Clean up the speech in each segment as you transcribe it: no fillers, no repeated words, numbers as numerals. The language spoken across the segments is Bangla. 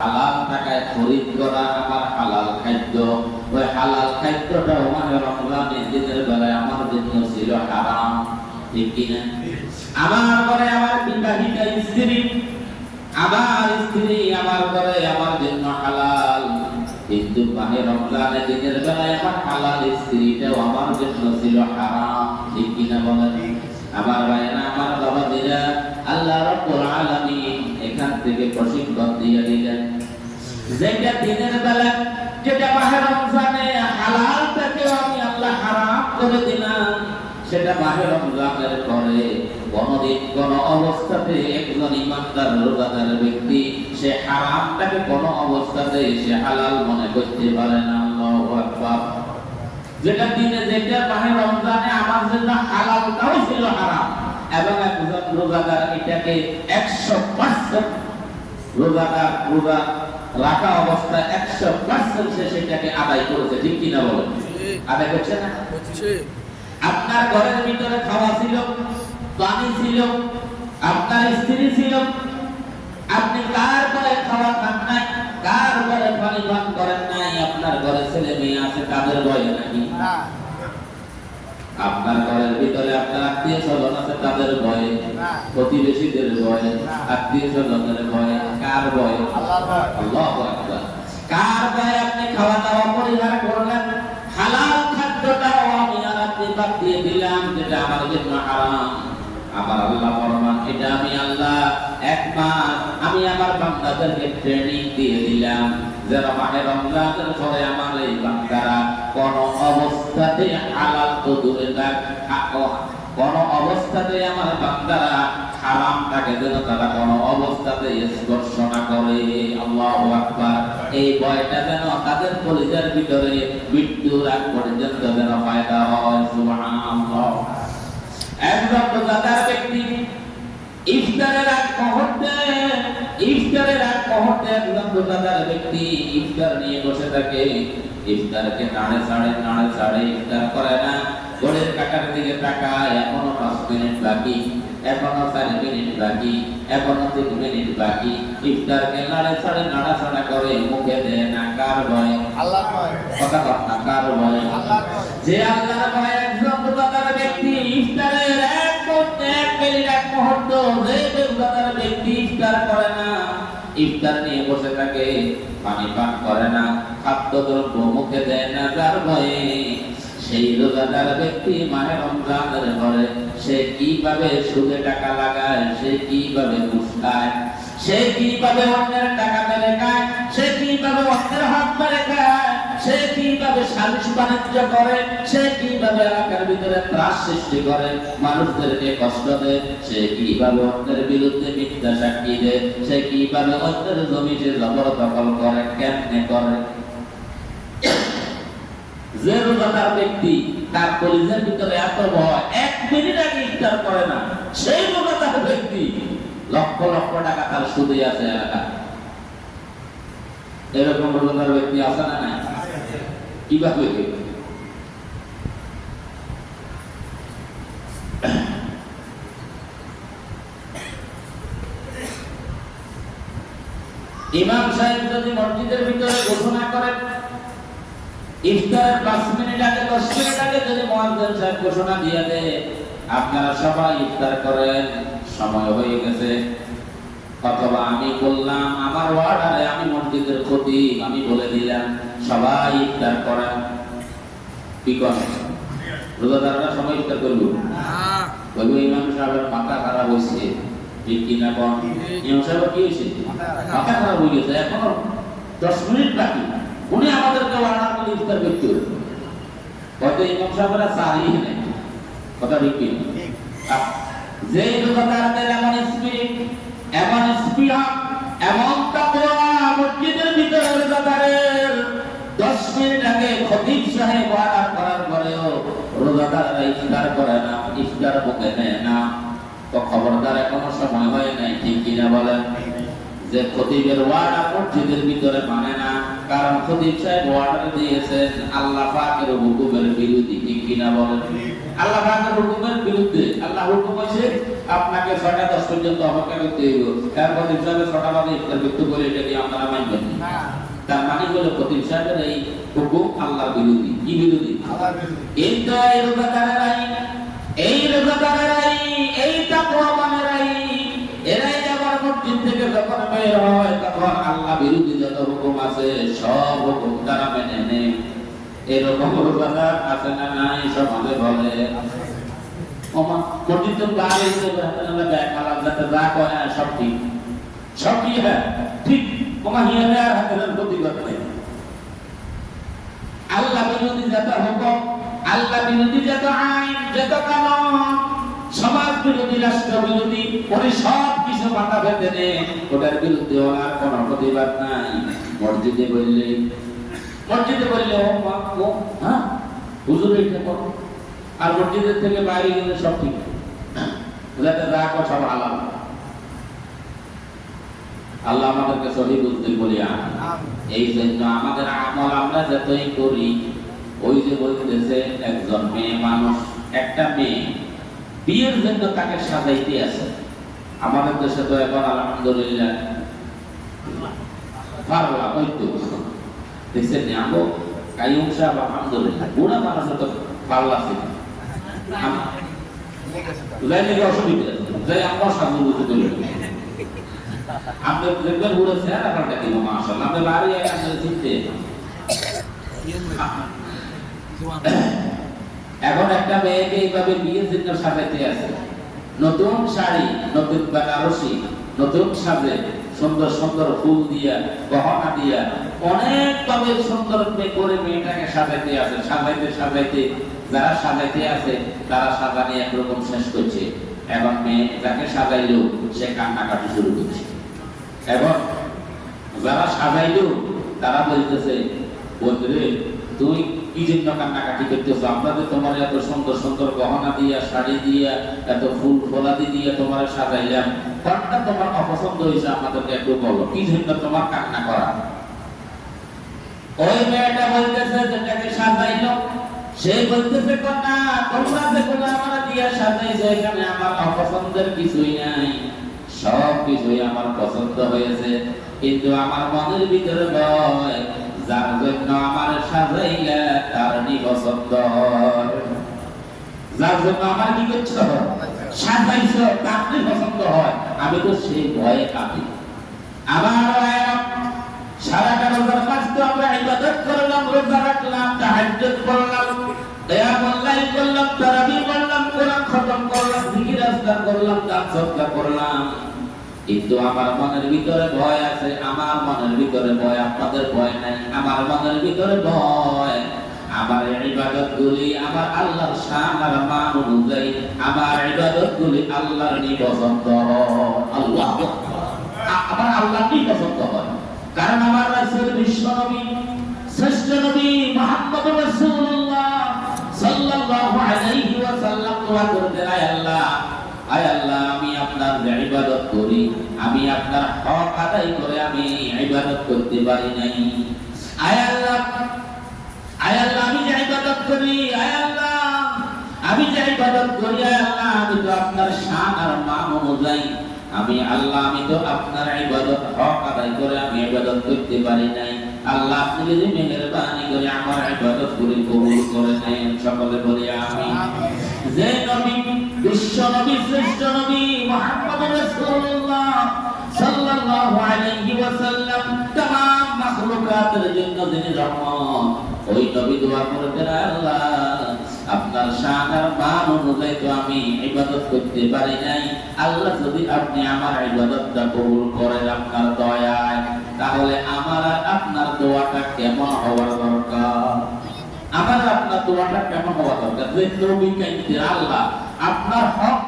হালাল টাকায় খরিদ করা আমার হালাল খাদ্য। ওই হালাল খাদ্যটা মানে রমজানের দিনের বেলায় আমার জন্য ছিল হারাম, ঠিক কিনা? আমার ঘরে আমার বিবাহিতা স্ত্রী, আমার স্ত্রী আমার ঘরে আমার জন্য হালাল, কিন্তু মানে রমজানের দিনের বেলায় আমার হালাল স্ত্রীটাও আমার জন্য ছিল হারাম, ঠিক কিনা বলেন? আমার ভাইরা, আমার বাবাজিরা, আল্লাহ রাব্বুল আলামিন এখান থেকে প্রশিক্ষণ দিয়ে দিলেন, যেটা দিনের বেলা, যেটা মাহে রমজানে হালালটাকে আমি আল্লাহ হারাম করে দিলাম, সেটা মাহে রমজানের পরে কোনদিন কোন অবস্থাতে একজন ইমানদার রোজাদার ব্যক্তি সে হারামটাকে কোন অবস্থাতে সে হালাল মনে করতে পারে না। আল্লাহু আকবার। যেটা দিনে, যেটা মাহে রমজানে আমার জন্য হালালটাও ছিল হারাম, এবং একজন রোজাদার এটাকে 100% রোজাদার রোজা রাখা অবস্থায় 100% সে সেটাকে আদায় করেছে, ঠিক কিনা বলেন? আদায় করছে না? আপনার ঘরের ভিতরে খাওয়া ছিল, পানি ছিল, আপনার স্ত্রী ছিল, আপনি কার ঘরে খাওয়া খান নাই, কার ঘরে পানি পান করেন নাই, আপনার ঘরে ছেলে মেয়ে আছে, তাদের ভয়ে নাকি? আপনার ঘরের ভিতরে আপনার আত্মীয় স্বজন আছে, তাদের ভয়ে, প্রতিবেশীদের ভয়ে, আত্মীয় স্বজনের ভয়ে, কার ভয়ে? আল্লাহু আকবার। কার ভয়ে আপনি খাওয়া দাওয়া পরিহার করলেন? হালাল খাদ্যটাও আমি আর আপনি বাদ দিয়ে দিলাম, যেটা আমার জন্য হারাম। আমার আল্লাহ ফরমান, এটা আমি আল্লাহ এক মাস আমি আমার বান্দাদেরকে ট্রেনিং দিয়ে দিলাম, যেন মাহে রমজানের পরে আমার এই বান্দারা কোন অবস্থাতে হালাল তো দূরে থাক, কোন অবস্থাতে আমার বান্দারা হারামটাকে যেন তারা কোন অবস্থাতে স্পর্শ না করে। আল্লাহু আকবার। এই ভয়টা যেন তাদের কলিজার ভিতরে মৃত্যুর আগ পর্যন্ত যেন ফায়দা হয়। সুবহানাল্লাহ। একজন রোজাদার ব্যক্তি ইফতারের আগ মুহূর্তে একজন রোজাদার ব্যক্তি ইফতার নিয়ে বসে থাকে, ইফতারকে নাড়ে ছাড়ে ইফতার করে না, ঘড়ির কাঁটার দিকে তাকায়, এখনো 5 মিনিট বাকি, এখনো 4 মিনিট বাকি, এখনো 3 মিনিট বাকি, ইফতারকে নাড়াচাড়া করে, মুখে দেয় না। কার ভয়? আল্লাহর ভয়। কথা কর না, কার ভয়? আল্লাহর ভয়। যে আল্লাহর ভয় একজন রোজাদার ব্যক্তি ইফতারের এক মুহূর্ত যে রোজাদার ব্যক্তি ইফতার করে না, ইফতার নিয়ে বসে থাকে, পানি পান করে না, খাদ্যদ্রব্য মুখে দেয় না, যার ভয়ে, সেই রোজাদার ব্যক্তি মাহে রমজানের পরে সে কিভাবে সুদে টাকা লাগায়, সে কিভাবে ঘুষ খায়, সে কিভাবে অন্যের টাকা মেরে খায়, সে কিভাবে অন্যের হাত মেরে খায়, সে কিভাবে সালিশ বাণিজ্য করে, সে কিভাবে এলাকার ভিতরে ত্রাস সৃষ্টি করে, মানুষদেরকে কষ্ট দেয়, সে কিভাবে অন্যের বিরুদ্ধে মিথ্যা সাক্ষী দেয়, সে কিভাবে অন্যের জমি সে জবরদখল করে, কেমনে করে। যে রোজাদার ব্যক্তি তার কলিজার ভিতরে এত ভয়, 1 মিনিট আগে ইফতার করে না, সেই রোজাদার ব্যক্তি লক্ষ লক্ষ টাকা তার সুদে আছে এলাকা। এরকম রোজাদার ব্যক্তি আছে না নাই? কিভাবে? ইমাম সাহেব যদি মসজিদের ভিতরে ঘোষণা করেন, ইফতারের 5 মিনিট আগে, 10 মিনিট আগে যদি মুয়াজ্জিন সাহেব ঘোষণা দিয়ে দেয়, আপনারা সবাই ইফতার করেন, সময় হয়ে গেছে, অথবা আমি বললাম আমার ওয়ার্ডারে, আমি মসজিদের খতিব, আমি বলে দিলাম সবাই ইফতার করেন, কি করেন? রোজাদাররা সবাই ইফতার করবো? বলবো ইমাম সাহেবের মাথা খারাপ হয়েছে, ঠিক কিনা বল? ইমাম সাহেব কি হয়েছে? মাথা খারাপ হয়ে গেছে, এখনো 10 মিনিট বাকি, উনি আমাদেরকে অর্ডার করে ইফতার করতে হবে। কত ইমাম সাহেবরা সারিয়ে নেই, কথা ঠিক কি? যে রোজাদারদের এমন স্পিরিট, এমন স্পিহা, এমন তাকওয়া, মসজিদের ভিতরে রোজাদারের 10 মিনিট আগে খতিব সাহেব অর্ডার করার পরেও রোজাদাররা ইফতার করে না, ইফতার মুখে নেয় না, তো খবরদার এখনো সময় হয় নাই, ঠিক কিনা বলেন? যে খতিবের ওয়ার্ডার মসজিদের ভিতরে মানে না, কারণ খতিব সাহেব ওয়ার্ডার দিয়েছেন আল্লাহ পাকের হুকুমের বিরুদ্ধে, ঠিক কিনা বলেন? আল্লাহ পাকের হুকুমের বিরুদ্ধে। আল্লাহ হুকুম হয়েছে আপনাকে 6:10 পর্যন্ত অপেক্ষা করতে হইব, তারপর হিসাবে 6টা বাজে ইফতার করতে বলে এটা কি আপনারা মানবেন না? তার মানে হলো প্রতিম সাহেবের এই হুকুম আল্লাহর বিরোধী। কি বিরোধী? আল্লাহর বিরোধী। কিন্তু এই রোজাদারেরাই, এই তাকওয়াবানেরাই, এরাই আবার মসজিদ থেকে যখন বের হয় তখন আল্লাহ বিরোধী যত হুকুম আছে সব হুকুম তারা মেনে নেয়। এরকম রোজাদার আছে না নাই? সমাজে বলে মসজিদ তো বাইরে হিসেবে ব্যাগ আলাদা যাতে যা কয় সব ঠিক, সব কি হ্যাঁ ঠিক। আল্লাহ বিরোধী যত হুকুম, আল্লাহ বিরোধী যত আইন, যত কানুন, সমাজ বিরোধী, রাষ্ট্র বিরোধী, ওই সব কিছু মাথা বেঁধে নেয়। ওটার বিরুদ্ধে ওনার কোন প্রতিবাদ নাই। মসজিদে বললে হ্যাঁ হুজুর এটা করো, আর মসজিদের থেকে বাইরে গেলে সব ঠিক, যাতে যা কর সব আলাদা। আল্লাহ আমাদেরকে সহি বুঝতে বলি। এই জন্য আমাদের আমল আমরা যতই করি, ওই যে বলতেছে একজন মেয়ে মানুষ, একটা মেয়ে বিয়ের জন্য তাকে সাজাইতে আছে। আমাদের দেশে তো এখন আলহামদুলিল্লাহ পারলা হয়তো দেখছেন আমো কাইম সাহেব আলহামদুলিল্লাহ বুড়া মানুষ তো পারলা ছিল অসুবিধা যাই আমরা সাজু বুঝতে করি। আপনি দেখবেন পুরো চেহারা পাল্টা দিব মাশাআল্লাহ। আপনি বাড়ি আগে আপনি চিনতে এখন একটা মেয়েকে এইভাবে বিয়ের জন্য সাজাইতে আছে, নতুন শাড়ি, নতুন বেনারসি, নতুন সাজে, সুন্দর সুন্দর ফুল দিয়া, গহনা দিয়া, অনেক ভাবে সুন্দর করে মেয়েটাকে সাজাইতে আছে। সাজাইতে যারা সাজাইতে আছে তারা সাজানি একরকম শেষ করছে। এখন মেয়ে যাকে সাজাইলো সে কান্নাকাটি শুরু করছে। এখন যারা সাজাইলো তারা বলতেছে বন্ধুরে তুমি কি জন্য কান্নাকাটি করতেছো? আমরা যে তোমার এত সুন্দর সুন্দর গহনা দিয়া, শাড়ি দিয়া, এত ফুল ফলাদি দিয়ে তোমার সাজাইলাম, কোনটা তোমার অপছন্দ হয়েছে আমাদেরকে একটু বলো, কি জন্য তোমার কান্না করা? ওই মেয়েটা বলতেছে যেটাকে সাজাইলো সে বলতেছে না তোমরা যেগুলো আমরা দিয়া সাজাইছো এখানে আমার অপছন্দের কিছুই নাই, সব কিছুই আমার পছন্দ হয়েছে, কিন্তু আমার মনের ভিতরে ভয় যার জন্য আমার সাজাইলা তার নিপছন্দ, যার জন্য আমার কি করছো সাজাইছো তার নিপছন্দ হয়, আমি তো সেই ভয়ে কাঁপি। আমার সারাটা রোজার মাস তো আমরা ইবাদত করলাম, রোজা রাখলাম, তাহাজ্জুদ করলাম, কিয়ামুল লাইল করলাম, তারাবি করলাম, কোরআন খতম করলাম, জিকির আজকার করলাম, দান সদকা করলাম, কিন্তু আমার মনের ভিতরে ভয় আছে। আমার মনের ভিতরে ভয়, আপনাদের ভয় নাই। আমার মনের ভিতরে ভয় আমার ইবাদতগুলি আমার আল্লাহর শান আর মান অনুযায়ী আমার ইবাদতগুলি আল্লাহর নিপছন্দ আল্লাহ আমার আল্লাহর নিপছন্দ হয়। কারণ আমার রাসূল বিশ্ব নবী, শ্রেষ্ঠ নবী মুহাম্মদুর রাসূলুল্লাহ সাল্লাল্লাহু আলাইহি ওয়াসাল্লাম দোয়া করতেন, আয় আল্লাহ আমি আপনার ইবাদত করি, আমি আপনার হক আদায় করে আমি ইবাদত করতে পারি নাই। আয় আল্লাহ আমি যে ইবাদত করি, আয় আল্লাহ আমি যে ইবাদত করি, আয় আল্লাহ আমি তো আপনার শান আর মান অনুযায়ী আমি তো আপনার ইবাদত হক আদায় করে আমি ইবাদত করতে পারি নাই। আল্লাহ আপনি যদি মেহেরবানি করে আমার ইবাদত করে কবুল করে নেন। সকলে বলি আমিন। যে নবী বিশ্ব নবী, শ্রেষ্ঠ নবী মুহাম্মদুর রাসূলুল্লাহ সাল্লাল্লাহু আলাইহি ওয়াসাল্লাম तमाम মাখলুকাতের জন্য যিনি রহমত, ওই নবী দোয়া করতেন, আল্লাহ আপনার শান আর মান অনুযায়ী তো আমি ইবাদত করতে পারি নাই, আল্লাহ যদি আপনি আমার ইবাদতটা কবুল করেন আপনার দয়ায়, তাহলে আমার আর আপনার দোয়াটা কেমন হওয়ার দরকার? আমার আপনার দোয়াটা কেমন হওয়া দরকার? যে নবী কাইতে আল্লাহ আপনার হক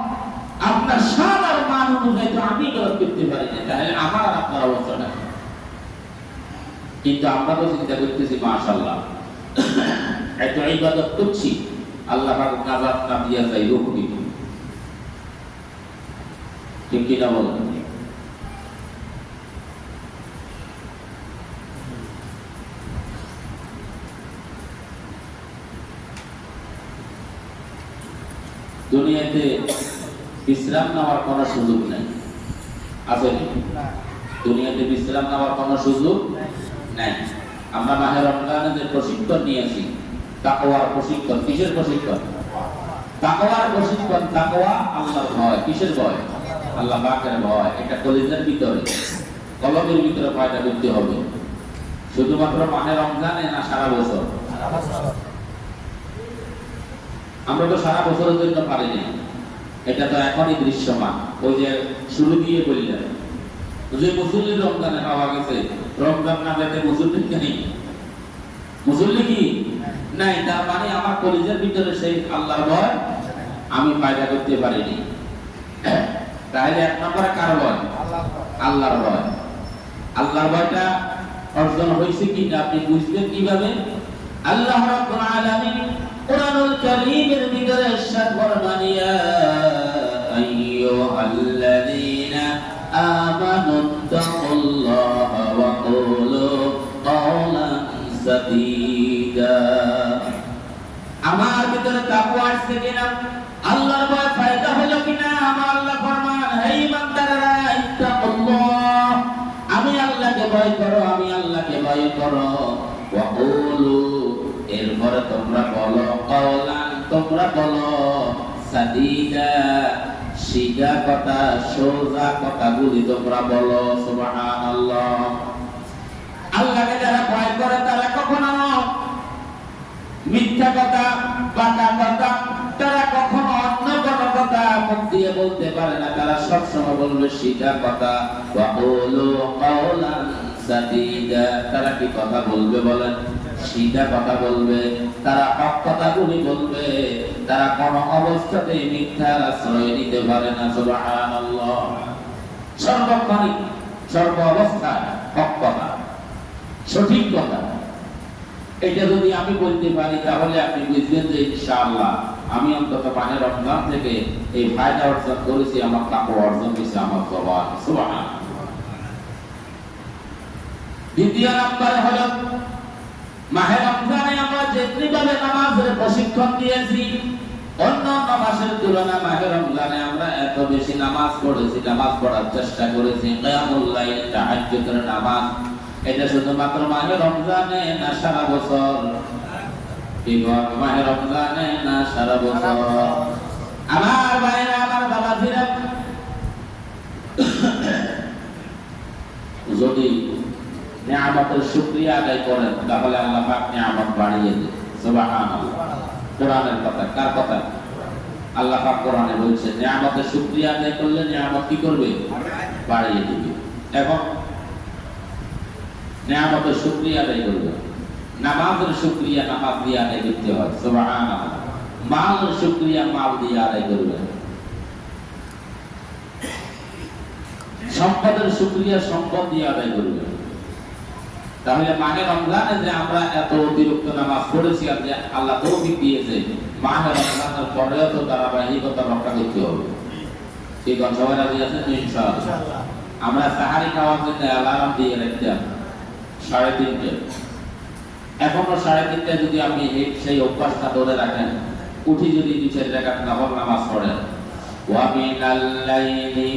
আপনার শান আর মান অনুযায়ী তো আমি ইবাদত করতে পারি না, তাহলে আমার আর আপনার অবস্থাটা। কিন্তু আমরা তো চিন্তা করতেছি মাশাআল্লাহ এত ইবাদত করছি, আল্লাহ পাক নাজাত না দিয়া যায় রূপ দিব, ঠিক কি না বলেন? দুনিয়াতে বিশ্রাম নেওয়ার কোনো সুযোগ নেই, আছে কি? দুনিয়াতে বিশ্রাম নেওয়ার কোনো সুযোগ নাই। আমরা মাহে রমজানে যে প্রশিক্ষণ নিয়েছি, তাকওয়ার প্রশিক্ষণ, কিসের প্রশিক্ষণ? তাকওয়ার প্রশিক্ষণ। তাকওয়া আল্লাহর ভয়। কিসের ভয়? আল্লাহ পাকের ভয়। এটা কলিজার ভিতরে, কলবের ভিতরে ভয়টা করতে হবে। শুধুমাত্র মাহে রমজানে না সারা বছর? আমরা তো সারা বছরের জন্য পারি না, এটা তো এখনই দৃশ্যমান। ওই যে শুরু দিয়ে বললেন যে মুসল্লি রমজানে পাওয়া গেছে, রমজান না পেতে মুসল্লি নেই, মুসল্লি কি নাই, তার মানে আমার কলিজার ভিতরে সেই আল্লাহর ভয় আমি পায়দা করতে পারিনি। তাহলে এক নম্বরে কার ভয়? আল্লাহর ভয়। আল্লাহর ভয়টা অর্জন হয়েছে কিনা আপনি বুঝবেন কিভাবে? আল্লাহ রাব্বুল আলামিন কুরআনুল কারীমের ভিতরে ইরশাদ ফরমান, ইয়া আইয়ুহাল্লাযীনা আমানুত্তাকুল্লাহা ওয়া কুলু কাওলান সাদীদা। আমার ভিতরে তাকওয়া আছে কিনা, আল্লাহর ভয় ফায়দা হলো কিনা? আমার আল্লাহ ফরমান, হে ইমানদাররা, ইত্তাকুল্লাহ, আমি আল্লাহকে ভয় করো, আমি আল্লাহকে ভয় করো। ওয়া কুলু, এরপরে তোমরা বলো, কাওলান, তোমরা বলো, সাদীদা, সিধা কথা, সোজা কথাগুলি তোমরা বলো। সুবহানাল্লাহ। আল্লাহকে যারা ভয় করে তারা কখনো মিথ্যা কথা, বাঁকা কথা, তারা কখনো অন্য কোনো কথা মুখ দিয়ে বলতে পারে না। তারা সবসময় বলবে সিধা কথা। ওয়া কুলু কাওলান সাদীদা, তারা কি কথা বলবে বলেন? সিধা কথা বলবে। তারা হক কথাগুলি বলবে। তারা কোনো অবস্থাতেই মিথ্যার আশ্রয় নিতে পারে না। সুবহানাল্লাহ। সর্বক্ষণিক, সর্ব অবস্থায় হক কথা, সঠিক কথা, এটা যদি আমি বলতে পারি তাহলে আপনি বুঝবেন যে ইনশাআল্লাহ আমি অন্তত মাহে রমজান থেকে এই ফায়দা অর্জন করেছি, আমার তাকওয়া অর্জন হয়েছে, আমার জবান। সুবহানাল্লাহ। দ্বিতীয় নম্বরে হলো মাহে রমজানে আমরা যেভাবে নামাজের প্রশিক্ষণ দিয়েছি, অন্যান্য মাসের তুলনায় মাহে রমজানে আমরা এত বেশি নামাজ পড়েছি, নামাজ পড়ার চেষ্টা করেছি। কিয়ামুল লাইল, তাহাজ্জুদের নামাজ, এটা শুধুমাত্র মাহে রমজানে না সারা বছর? বিগত মাহে রমজানে না সারা বছর? আমার ভাইরা, আমার বাবাজিরা, যদি নিয়ামতের শুকরিয়া আদায় করেন তাহলে আল্লাহ পাক নিয়ামত বাড়িয়ে দেন। সুবহানাল্লাহ। কোরআনের কথা, কার কথা? আল্লাহ পাক কোরআনে বলছেন নিয়ামতের শুকরিয়া আদায় করলে নিয়ামত কি করবে? বাড়িয়ে দিবে। এখন নিয়ামতের শুকরিয়া আদায় করবে, নামাজের শুকরিয়া নামাজ দিয়ে আদায় করতে হয়। সুবহানাল্লাহ। মালের শুকরিয়া মাল দিয়ে আদায় করবে, সম্পদের শুকরিয়া সম্পদ দিয়ে আদায় করবে। তাহলে মাহে রমজানে যে আমরা এত অতিরিক্ত নামাজ পড়েছি আর যে আল্লাহ তৌফিক দিয়েছে, মাহে রমজানের পরেও তো ধারাবাহিকতা রক্ষা করতে হবে। ঠিক আছে? সবাই রাজি আছেন তো ইনশাআল্লাহ? আমরা সাহারি খাওয়ার জন্য অ্যালার্ম দিয়ে রাখতাম 3:30। এখনো 3:30 যদি আপনি সেই অভ্যাসটা ধরে রাখেন, উঠি যদি 2-4 রাকাত নফল নামাজ পড়েন, ওয়া মিনাল লাইলি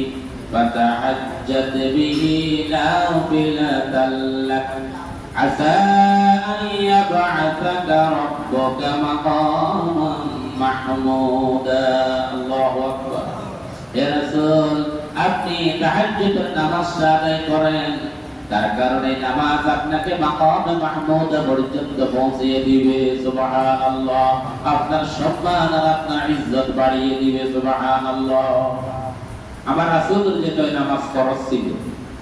ফাতাহাজ্জাদ বিহি নাফিলাতাল লাক আসা আন ইয়াবআসাকা রাব্বুকা মাকামান মাহমুদা। আল্লাহু আকবার। হে রাসূল, আপনি তাহাজ্জুদের নামাজ আদায় করেন, তার কারণে নামাজ আপনাকে মাকাম মাহমুদ পর্যন্ত পৌঁছিয়ে দিবে। সুবহানাল্লাহ। আপনার সম্মান আর আপনার ইজ্জত বাড়িয়ে দিবে। সুবহানাল্লাহ। আমার রাসূলের জন্য নামাজ ফরজ ছিল।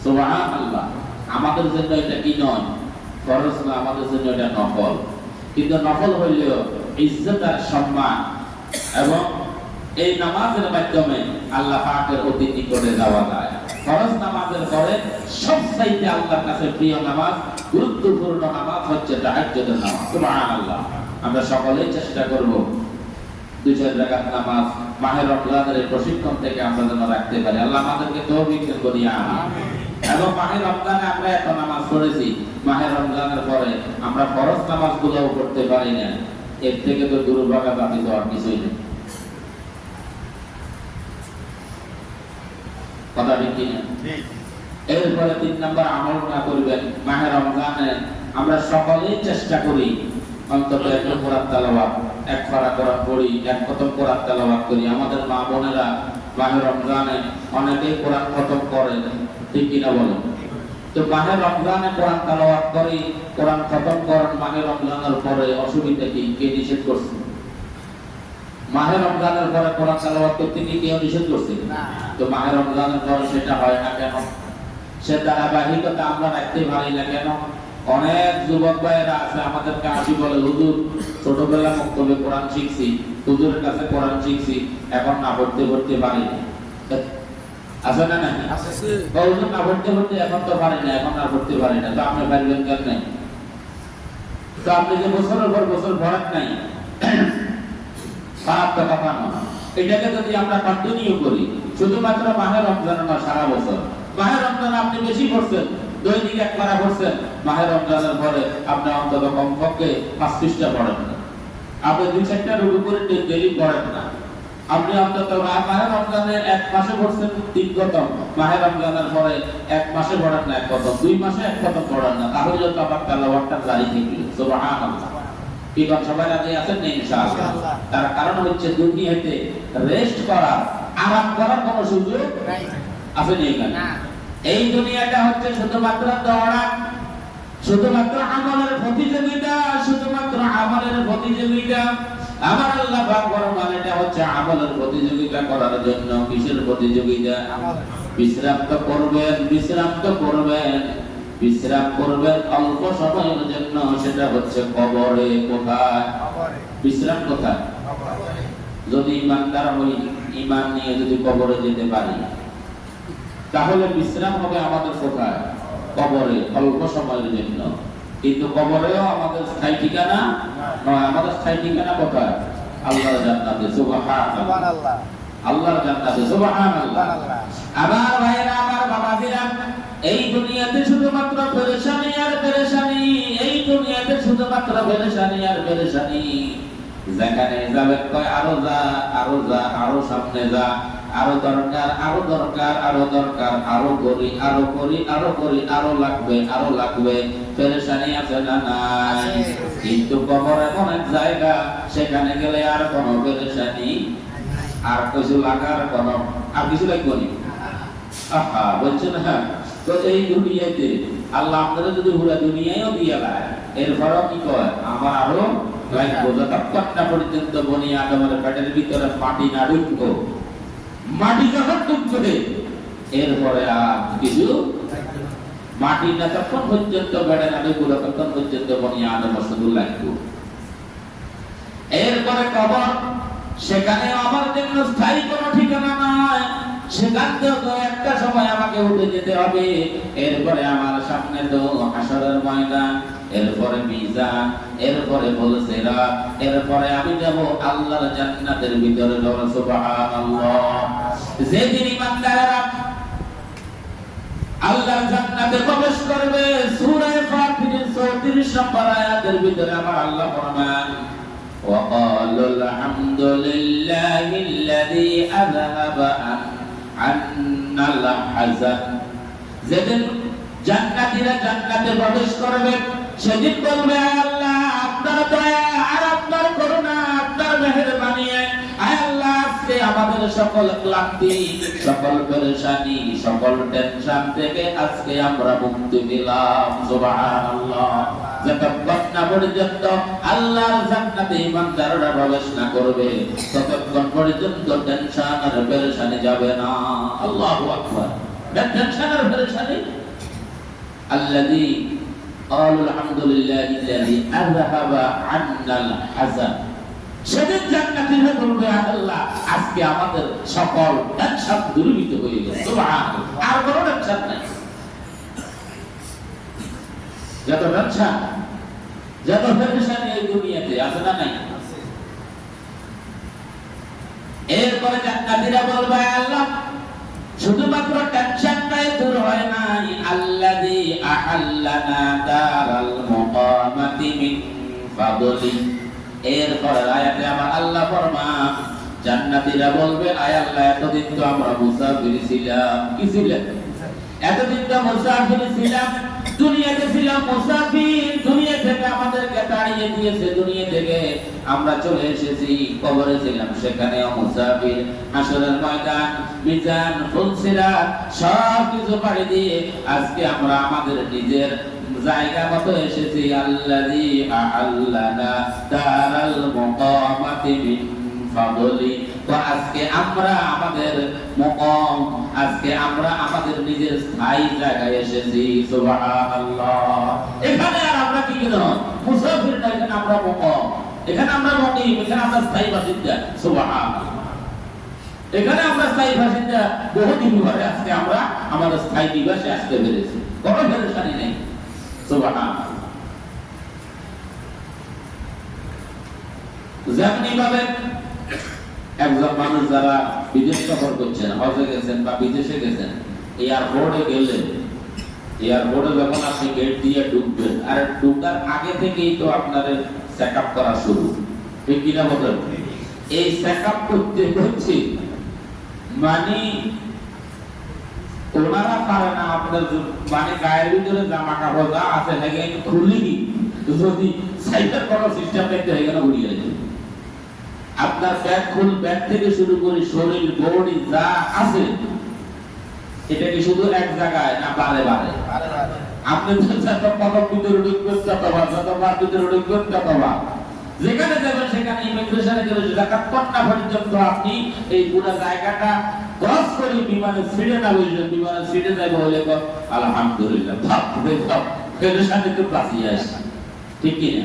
সুবহানাল্লাহ। আমাদের জন্য এটা কি নয়? ফরজ না, আমাদের জন্য এটা নফল। কিন্তু নফল হইলেও ইজ্জত আর সম্মান এবং এই নামাজের মাধ্যমে আল্লাহ পাকের অতি নিকটে যাওয়া যায়। ফরজ নামাজের পরে সবচাইতে আল্লাহর কাছে প্রিয় নামাজ, গুরুত্বপূর্ণ নামাজ হচ্ছে তাহাজ্জুদের নামাজ। সুবহানাল্লাহ। আমরা সকলেই চেষ্টা করব 2-4 রাকাত নামাজ মাহে রমজানের এই প্রশিক্ষণ থেকে আমরা যেন রাখতে পারি। আল্লাহ আমাদেরকে তৌফিক দান করি। আমিন। এবং মাহে রমজানে আমরা এত নামাজ পড়েছি, মাহে রমজানের পরে আমরা ফরজ নামাজগুলোও পড়তে পারি না। এর থেকে তো দুর্ভাগা ব্যতীত আর কিছুই নেই। কথা ঠিক কিনা? এরপরে 3 নম্বর আমলটা করবেন মাহে রমজানে আমরা সকলেই চেষ্টা করি অন্তত একটু কোরআন তেলাওয়াত, এক পারা কোরআন পড়ি, এক খতম কোরআন তেলাওয়াত করি। আমাদের মা বোনেরা মাহে রমজানে অনেকেই কোরআন খতম করেন, ঠিক কিনা বলেন? তো মাহে রমজানে কোরআন তেলাওয়াত করি, কোরআন খতম করেন মাহে রমজানের পরে, অসুবিধা কি? কে নিষেধ করছে? মাহে রমজানের পরে কোরআন তেলাওয়াত করতে কি কেউ নিষেধ করছে? তো মাহে রমজানের পরে সেটা হয় না কেন? সে ধারাবাহিকতা আমরা রাখতে পারি না কেন? অনেক যুবক ভাইয়েরা আছে আমাদেরকে আসি বলে, হুজুর ছোটবেলা মক্তবে কোরআন শিখছি, হুজুরের কাছে কোরআন শিখছি, এখন না পড়তে পারি না। আছে না নাকি? হুজুর না পড়তে এখন তো পারি না, এখন না পড়তে পারি না। তো আপনি পারবেন কেন? তো আপনি যে বছরের পর বছর পড়েন নাই, খারাপ তো কথা নয়। এটাকে যদি আমরা কন্টিনিউ করি, শুধুমাত্র মাহে রমজান না, সারা বছর। মাহে রমজান আপনি বেশি পড়ছেন, দৈনিক 1 পারা পড়ছেন, মাহে রমজানের পরে আপনি অন্তত কমপক্ষে 5 পৃষ্ঠা পড়েন না। আপনি 2-4টা রুকু করে ডেইলি পড়েন না। আপনি অন্তত মাহে রমজানে 1 মাসে পড়ছেন 3 খতম, মাহে রমজানের পরে 1 মাসে পড়েন না 1 খতম, 2 মাসে 1 খতম পড়েন না, তাহলে তো আবার তেলাওয়াতটা জারি থাকবে। সুবহানাল্লাহ। কি কথা সবাই রাজি আছেন না? ইনশাআল্লাহ। তার কারণ হচ্ছে দুনিয়াতে রেস্ট করা, আরাম করার কোনো সুযোগ নাই। আছে না? এই দুনিয়াটা হচ্ছে শুধুমাত্র দৌড়া, শুধুমাত্র আমলের প্রতিযোগিতা, শুধুমাত্র আমলের প্রতিযোগিতা। আমার আল্লাহ পাক ফরমান এটা হচ্ছে আমলের প্রতিযোগিতা করার জন্য। কিসের প্রতিযোগিতা? বিশ্রাম তো করবেন, বিশ্রাম করবেন অল্প সময়ের জন্য, সেটা হচ্ছে কবরে। কোথায় বিশ্রাম? কোথায়? যদি ইমানদার হই, ইমান নিয়ে যদি কবরে যেতে পারি, তাহলে বিশ্রাম হবে আমাদের কোথায়? কবরে, অল্প সময়ের জন্য। কিন্তু কবরেও আমাদের স্থায়ী ঠিকানা নয়। আমাদের স্থায়ী ঠিকানা কোথায়? আল্লাহর জান্নাতে। সুবহানাল্লাহ। আল্লাহর জান্নাতে। সুবহানাল্লাহ। আমার ভাইয়েরা, আমার বাবাজিরা, এই দুনিয়াতে শুধুমাত্র পেরেশানি আর পেরেশানি, এই দুনিয়াতে শুধুমাত্র পেরেশানি আর পেরেশানি। যেখানে যাবে কয় আরো যা, আরো যা, আরো সামনে যা, আরো দরকার, আরো দরকার, আরো দরকার, আরো করি, আরো করি, আরো করি, আরো লাগবে, আরো লাগবে। পেরেশানি আছে না? নাই। কিন্তু কবর এমন এক জায়গা, সেখানে গেলে আর কোনো পেরেশানি, আর কিছু লাগার কোনো, আর কিছু লাগবে না। আহা, বলছেন হ্যাঁ। তো এই দুনিয়াতে আল্লাহ আপনারা যদি পুরো দুনিয়ায়ও দিয়ে দেয়, এরপরও কি কয়? আমার আরো লাগবে। যতক্ষণ না পর্যন্ত বনি আদমের পেটের ভিতরে মাটি না ঢুকবো, মাটি যখন ঢুকবে এরপরে আর কিছু মাটি না তখন পর্যন্ত বেড়ে না ঢুকবো, ততক্ষণ পর্যন্ত বনি আদম শুধু লাগবে। এরপরে কবর, সেখানে আমার জন্য স্থায়ী কোনো ঠিকানা নয়। সেখান থেকে একটা সময় আমাকে উঠে যেতে হবে। এরপরে আমার সামনে তো হাসরের ময়দান, এরপরে মিজান, এরপরে সিরাত, এরপরে আমি যাব আল্লাহর জান্নাতের ভিতরে। সুবহানাল্লাহ। যেদিন ইমানদাররা আল্লাহর জান্নাতে প্রবেশ করবে, সূরা ফাতিরের 34 নম্বর আয়াতের ভিতরে আমার আল্লাহ ফরমান, وقالوا الحمد لله الذي أذهب عنا الحزن। যেদিন জান্নাতীরা জান্নাতে প্রবেশ করবে, সেদিন বলবে, আল্লাহ আপনার দয়া আর আপনার করুণা, আপনার মেহেরবানি, আয় আল্লাহ আজকে আমাদের সকল ক্লান্তি, সকল পেরেশানি, সকল টেনশন থেকে আজকে আমরা মুক্তি পেলাম। সুবহানাল্লাহ। যতক্ষণ না পর্যন্ত আল্লাহর জান্নাতে ইমানদাররা প্রবেশ না করবে, ততক্ষণ পর্যন্ত টেনশন আর পেরেশানি যাবে না। আল্লাহু আকবার। টেনশন আর পেরেশানি আল্লাযী ক্বালু আলহামদুলিল্লাহিল্লাযী আযহাবা আন্নাল হাযান। সেদিন জান্নাতীরা বলবে, আল্লাহ আজকে আমাদের সকল টেনশন দূরীভূত হয়ে গেছে। সুবহানাল্লাহ। আর কোনো টেনশন নাই। যত টেনশন, যত পেরেশানি এই দুনিয়াতে আছে না? নাই। এরপরে জান্নাতীরা বলবে, আল্লাহ শুধুমাত্র টেনশনটাই দূর হয় নাই, আল্লাযী আহাল্লানা দারাল মুকামাতি মিন ফাদলি। এরপরে আয়াতে আমার আল্লাহ ফরমান, জান্নাতীরা বলবে, আয় আল্লাহ, এতদিন তো আমরা মুসাফির ছিলাম। কি ছিলাম? এতদিন তো মুসাফির ছিলাম, দুনিয়াতে ছিলাম মুসাফির। দুনিয়া থেকে আমাদেরকে তাড়িয়ে দিয়েছে, দুনিয়া থেকে আমরা চলে এসেছি। কবরে ছিলাম, সেখানেও মুসাফির। হাসরের ময়দান, মিজান, ফুলসিরাত সব কিছু পাড়ি দিয়ে আজকে আমরা আমাদের নিজের জায়গা মতো এসেছি। আল্লাযী আ'আল্লানা দারাল মুকামাতি মিন ফাদলি। তো আজকে আমরা আমাদের মুকাম, আজকে আমরা আমাদের নিজের স্থায়ী জায়গায় এসেছি। সুবহানাল্লাহ। এখানে আর আমরা কি না মুসাফির না, এখানে আমরা মুকাম, এখানে আমরা মুকিম, এখানে আমরা স্থায়ী বাসিন্দা। সুবহানাল্লাহ। এখানে আমরা স্থায়ী বাসিন্দা বহুদিন ধরে, আজকে আমরা আমাদের স্থায়ী নিবাসে আসতে পেরেছি, কোনো পেরেশানি নেই। সুবহানাল্লাহ। যেমনি ভাবে একজন মানুষ যারা বিদেশ সফর করছেন, হজে গেছেন বা বিদেশে গেছেন, এয়ারপোর্টে গেলেন, এয়ারপোর্টে যখন আপনি গেট দিয়ে ঢুকবেন, আর ঢুকার আগে থেকেই তো আপনাদের চেকআপ করা শুরু, ঠিক কিনা বলেন? এই চেকআপ করতে হচ্ছে মানে ওনারা পারে না আপনার মানে গায়ের ভিতরে জামা কাপড় যা আছে সেগুলো খুলিনি, যদি সাইবার করার সিস্টেম দেখতে হয়ে গেল ঘুরিয়ে যাবে। আপনার ব্যাগ খুল, ব্যাগ থেকে শুরু করে শরীর, বডি যা আছে এটা কি শুধু এক জায়গায় না বারে বারে? আপনি যত পদক ভিতরে ঢুকবেন ততবার, যতবার ভিতরে ঢুকবেন ততবার, যেখানে যাবেন সেখানে ইমিগ্রেশনে গেলে জাকাত কন্যা পর্যন্ত আপনি এই পুরো জায়গাটা ক্রস করে বিমানে ছিড়ে না বুঝলেন, বিমানে ছিড়ে যাবে হলে আলহামদুলিল্লাহ, ভাব ভাব পেরেশানি তো বাঁচিয়ে আসে, ঠিক কি না?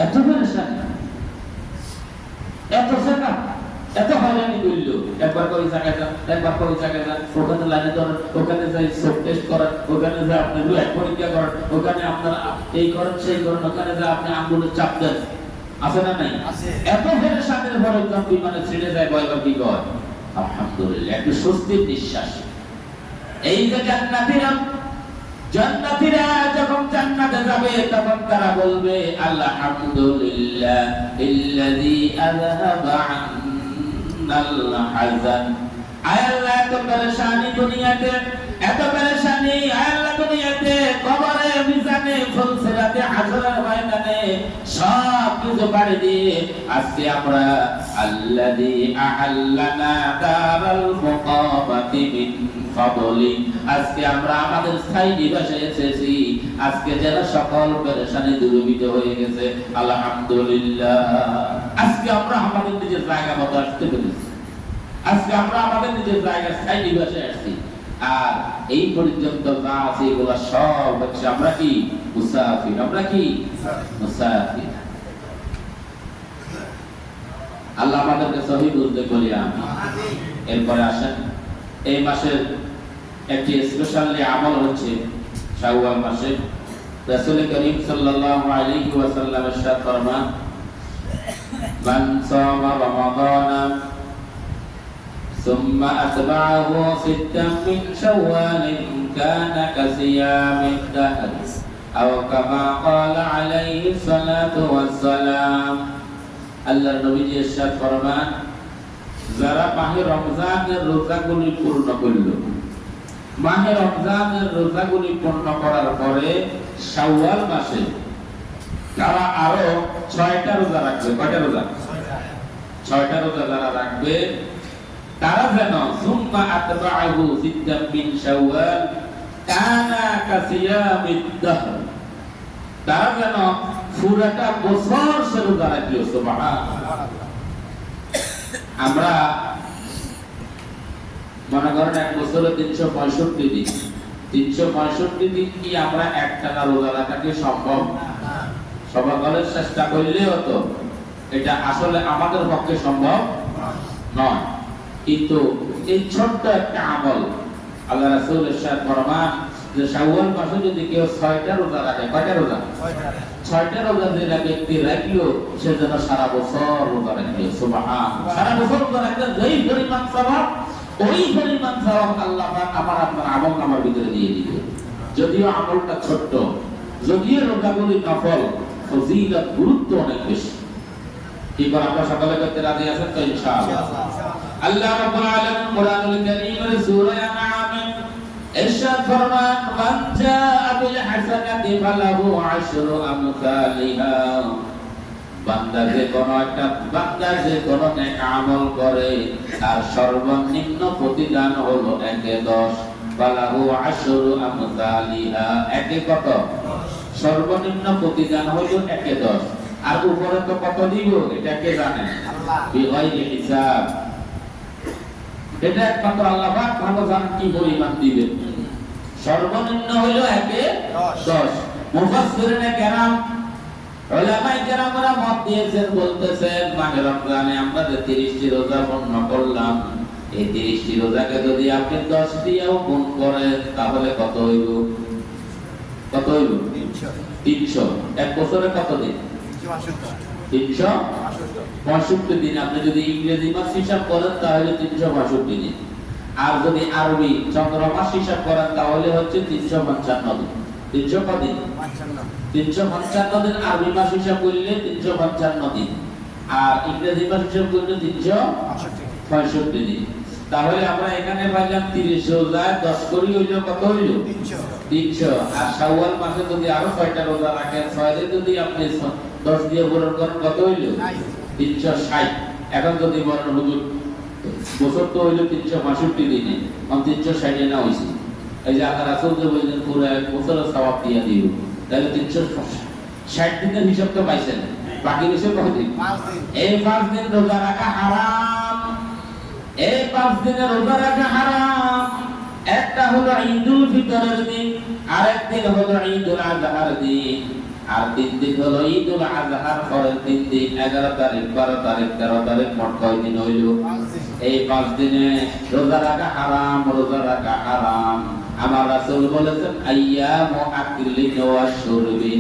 এত পেরেশানি, এত সেটা, এত হয়রানি করল। একবার করে জায়গায় যান, একবার করে জায়গায় যান, ওখানে লাইনে ধরেন, ওখানে যাই সব টেস্ট করেন, ওখানে যা আপনি ব্লাড পরীক্ষা করেন, ওখানে আপনার এই করেন সেই করেন, ওখানে যা আপনি আঙ্গুলের চাপ দেন, আছে না নাই? এত পেরেশানির পরে যখন বিমানে ছিড়ে যায়, বয়বার কি কয়? আলহামদুলিল্লাহ, একটু স্বস্তির নিঃশ্বাস। এই যে জান্নাতীরা, জান্নাতীরা যখন জান্নাতে যাবে তখন তারা বলবে, আলহামদুলিল্লাহ ইল্লাযী আযহাবা আন্নাল হাযান। আয় আল্লাহ, এত পেরেশানি দুনিয়াতে, এত পেরেশানি আয় আল্লাহ দুনিয়াতে, কবরে, মিজানে, ফুলসিরাতে, হাসরের ময়দানে সব কিছু পাড়ি দিয়ে আজকে আমরা আল্লাযী আ'আল্লানা দারাল মুকামাতি মিন ফাদলি, আজকে আমরা আমাদের স্থায়ী নিবাসে এসেছি। আজকে যেন সকল পেরেশানি দূরীভূত হয়ে গেছে। আলহামদুলিল্লাহ, আজকে আমরা আমাদের নিজের জায়গা মতো আসতে পেরেছি, আজকে আমরা আমাদের নিজের জায়গায় স্থায়ী নিবাসে আসছি। আর এই পর্যন্ত যা আছে এগুলা সব হচ্ছে আমরা কি মুসাফির, আমরা কি মুসাফির। আল্লাহ আমাদেরকে সহি বুঝতে বলি আমি। এরপরে আসেন, এই মাসের একটি স্পেশালি আমল হচ্ছে শাওয়াল মাসে। রাসূল করিম সাল্লাল্লাহু আলাইহি ওয়াসাল্লাম ইরশাদ ফরমান, মান সামা রমাদানা সুম্মা আতবা'াহু সিত্তান মিন শাওয়ালিন কানা কাসিয়ামিদ দাহর আও কামা ক্বালা আলাইহি সালাতু ওয়াসসালাম। আল্লাহর নবীজি ইরশাদ ফরমান, যারা মাহে রমজানের রোজাগুলি পূর্ণ করল, মাহে রমজানের রোজাগুলি পূর্ণ করার পরে শাওয়াল মাসে তারা আরো 6টা রোজা রাখবে। কয়টা রোজা? 6টা রোজা যারা রাখবে তারা যেন সুম্মা আতবা'াহু সিত্তান মিন শাওয়াল কানা কাসিয়ামিদ দাহর, তারা যেন পুরাটা বছর সে রোজা রাখলো। সুবহানাল্লাহ। আমরা মনে করেন এক বছরে 365 দিন, 365 দিন কি আমরা একটানা রোজা রাখা কি সম্ভব? সবাই বলে চেষ্টা করলেও তো এটা আসলে আমাদের পক্ষে সম্ভব নয়। কিন্তু এই ছোট্ট একটা আমল আল্লাহ রাসূল ইরশাদ ফরমান যে শাওয়াল মাসে যদি কেউ 6টা রোজা রাখে, কয়টা রোজা? 6টা রোজা যে ব্যক্তি রাখলো সে যেন সারা বছর রোজা রাখলো। সুবহানাল্লাহ, সারা বছর রোজা রাখলে যেই পরিমাণ সওয়াব, ওই পরিমাণ সওয়াব আল্লাহ পাক আমার আপনার আমল নামার ভিতরে দিয়ে দিবে। যদিও আমলটা ছোট্ট, যদিও রোজাগুলি নফল, ফজিলত গুরুত্ব অনেক বেশি। কি করে আমরা সকলে করতে রাজি আছেন তো ইনশাআল্লাহ। আল্লাহ রাব্বুল আলামিন কোরআনুল কারীমের সূরা আনআম ইরশাদ ফরমান মান জাআ বিল হাসানাতি ফালাহু আশরু আমসালিহা। বান্দা যে কোনো নেক আমল করে তার সর্বনিম্ন প্রতিদান হলো 1/10। ফালাহু আশরু আমসালিহা, একে কত? সর্বনিম্ন প্রতিদান হলো 1/10। আর উপরে তো কত দিব এটা কে জানে? আল্লাহ, বিগাইরি হিসাব। এটা একমাত্র আল্লাহ পাক ভালো জানেন কি পরিমাণ দিবেন। সর্বনিম্ন হলো 1/10। মুফাসসিরিনে কেরাম, উলামায়ে কেরামরা মত দিয়েছেন, বলতেছেন মাহে রমজানে আমরা যে 30টি রোজা পূর্ণ করলাম, এই 30টি রোজাকে যদি আপনি 10 দিয়েও গুণ করেন তাহলে কত হইব? কত হইব? 300। এক বছরে কত দিন? 365 দিন। আপনি যদি ইংরেজি মাস হিসাব করেন তাহলে 365 দিন, আর যদি আরবি চন্দ্র মাস হিসাব করেন তাহলে হচ্ছে 355 দিন। 300 কত দিন? 355 দিন। আরবি মাস হিসাব করলে 355 দিন, আর ইংরেজি মাস হিসাব করলে 365 দিন। তাহলে আমরা এখানে পাইলাম 30 রোজা 10 করি হইলো কত হইলো? 300। আর শাওয়াল মাসে যদি আরো 6টা রোজা রাখেন, 6 যদি আপনি 10 দিয়ে পূরণ করেন কত হইলো? 360। এখন যদি বলেন হুজুর বছর তো হইলো 365 দিনে, 360 না হইছে, এই যে আল্লাহ রাসূল যে বলেন পুরো এক বছরের সওয়াব দিয়ে দিও, তাহলে 360 দিনের হিসাব তো পাইছেন। বাকি হিসাব কত দিন? 5 দিন। এই 5 দিন রোজা রাখা হারাম। এই 5 দিনের রোজা রাখা হারাম। একটা হলো ঈদুল ফিতরের দিন, আরেকদিন হলো ঈদুল আযহার দিন, আর 3 দিন হলো ঈদুল আযহার পরের 3 দিন, 11 তারিখ, 12 তারিখ, 13 তারিখ, মোট কয় দিন হইল? এই 5 দিনে রোজা রাখা হারাম, রোজা রাখা হারাম। আমার রাসূল বলেছেন আইয়ামু আকলিন ওয়া শুরবি।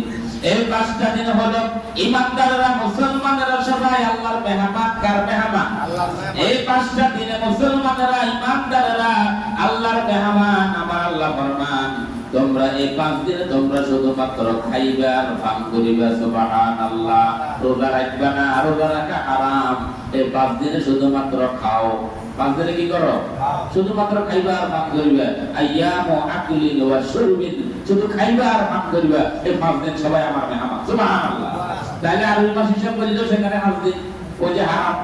এই 5টা দিন হলো ঈমানদাররা, মুসলমানরা সবাই আল্লাহর মেহমান। কার মেহমান? আল্লাহর মেহমান। এই 5টা দিনে মুসলমানরা, ঈমানদাররা আল্লাহর মেহমান। আমার আল্লাহ ফরমান তোমরা এই 5 দিনে তোমরা শুধুমাত্র খাইবা আর পান করিবা। সুবহানাল্লাহ। রোজা রাখবা না, রোজা রাখা হারাম। এই 5 দিনে শুধুমাত্র খাও। 5 দিনে কি করো? শুধুমাত্র খাইবা আর পান করিবা। আইয়ামু আকলিন ওয়া শুরবিন, শুধু খাইবা আর পান করিবা। এই 5 দিন সবাই আমার মেহমান। সুবহানাল্লাহ। তাহলে আরবি মাস হিসাব করলে সেখানে 5 দিন ওই যে হারাম।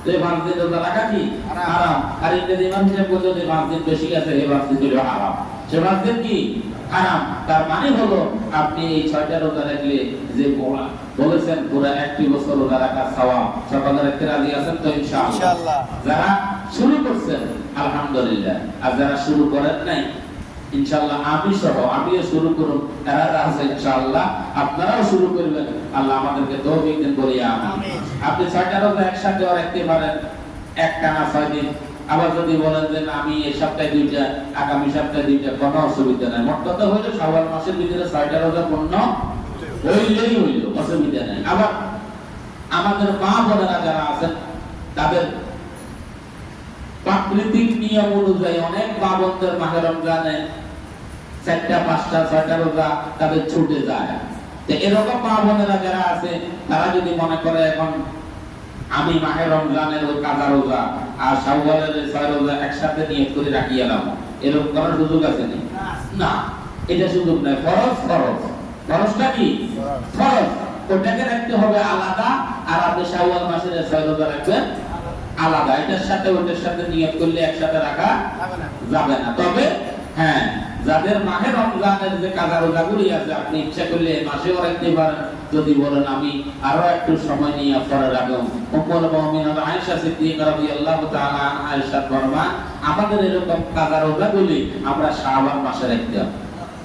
এই 5 দিন রোজা রাখা কি হারাম। আর ইংরেজি মাস হিসাব করলে 5 দিন বেশি আছে, এই 5 দিন হলো হারাম। সে 5 দিন কি হারাম। তার মানে হলো আপনি এই 6টা রোজা রাখলে যে বলেছেন পুরো একটি বছর রোজা রাখার সওয়াব, সকলে রাখতে রাজি আছেন তো ইনশাআল্লাহ। যারা শুরু করছেন আলহামদুলিল্লাহ, আর যারা শুরু করেন নাই ইনশাআল্লাহ আমি সহ আমিও শুরু করুন, তারা আছে ইনশাআল্লাহ আপনারাও শুরু করবেন। আল্লাহ আমাদেরকে তৌফিক দেন বলি আমিন। আপনি 6টা রোজা একসাথে রাখতে পারেন, একটানা 6 দিন। আবার যদি বলেন যে আমি এই সপ্তাহে 2টা, আগামী সপ্তাহে 2টা, কোনো অসুবিধা নাই। মোট কথা হইলো শাওয়াল মাসের ভিতরে 6টা রোজা পূর্ণ হইলেই হইল, অসুবিধা নাই। আবার আমাদের মা বোনেরা যারা আছেন তাদের প্রাকৃতিক নিয়ম অনুযায়ী অনেক মা বোনদের মাহে রমজানে 4টা, 5টা, 6টা রোজা তাদের ছুটে যায়। তো এরকম মা বোনেরা যারা আছে তারা যদি মনে করে এখন আমি মাহে রমজানের ওই কাজা রোজা আর শাওয়ালের 6 রোজা একসাথে নিয়ত করে রাখি এলাম, এরকম করার সুযোগ আছে না? এটা সুযোগ নাই। ফরজ, ফরজ। ফরজটা কি? ফরজ। ওটাকে রাখতে হবে আলাদা, আর আপনি শাওয়াল মাসের 6 রোজা রাখবেন আলাদা। এটার সাথে ওটার সাথে নিয়ত করলে একসাথে রাখা যাবে না। তবে হ্যাঁ, যাদের মাহে রমজানের যে কাজা রোজাগুলি আছে আপনি ইচ্ছা করলে মাসেও রাখতে পারেন। যদি বলেন আমি আরো একটু সময় নিয়ে পরে রাখবো, উম্মুল মুমিনিন আয়েশা সিদ্দিকা রাদিয়াল্লাহু তাআলা আনহা ইরশাদ ফরমান আমাদের এরকম কাজা রোজাগুলি আমরা শাবান মাসে রাখতাম।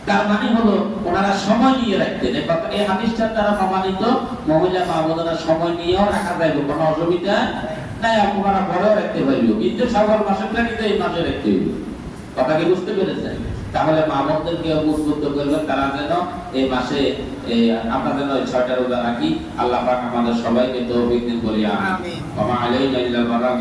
তার মানে হলো ওনারা সময় নিয়ে রাখতেন। এই হাদিসটার দ্বারা প্রমাণিত মহিলা মা বোনেরা সময় নিয়েও রাখা যাবে, কোনো অসুবিধা নাই। আপনারা পরেও রাখতে পারবেন, কিন্তু শাওয়াল মাসেরটা কিন্তু এই মাসে রাখতে হবে। কথা কি বুঝতে পেরেছেন? তাহলে মা বোনদেরকে উদ্বুদ্ধ করবেন তারা যেন এই মাসে আমরা যেন 6টা রোজা রাখি। আল্লাহ পাক আমাদের সবাইকে তৌফিক দিন বলি আমিন। ওয়া মা আলাইনা ইল্লাল বালাগ।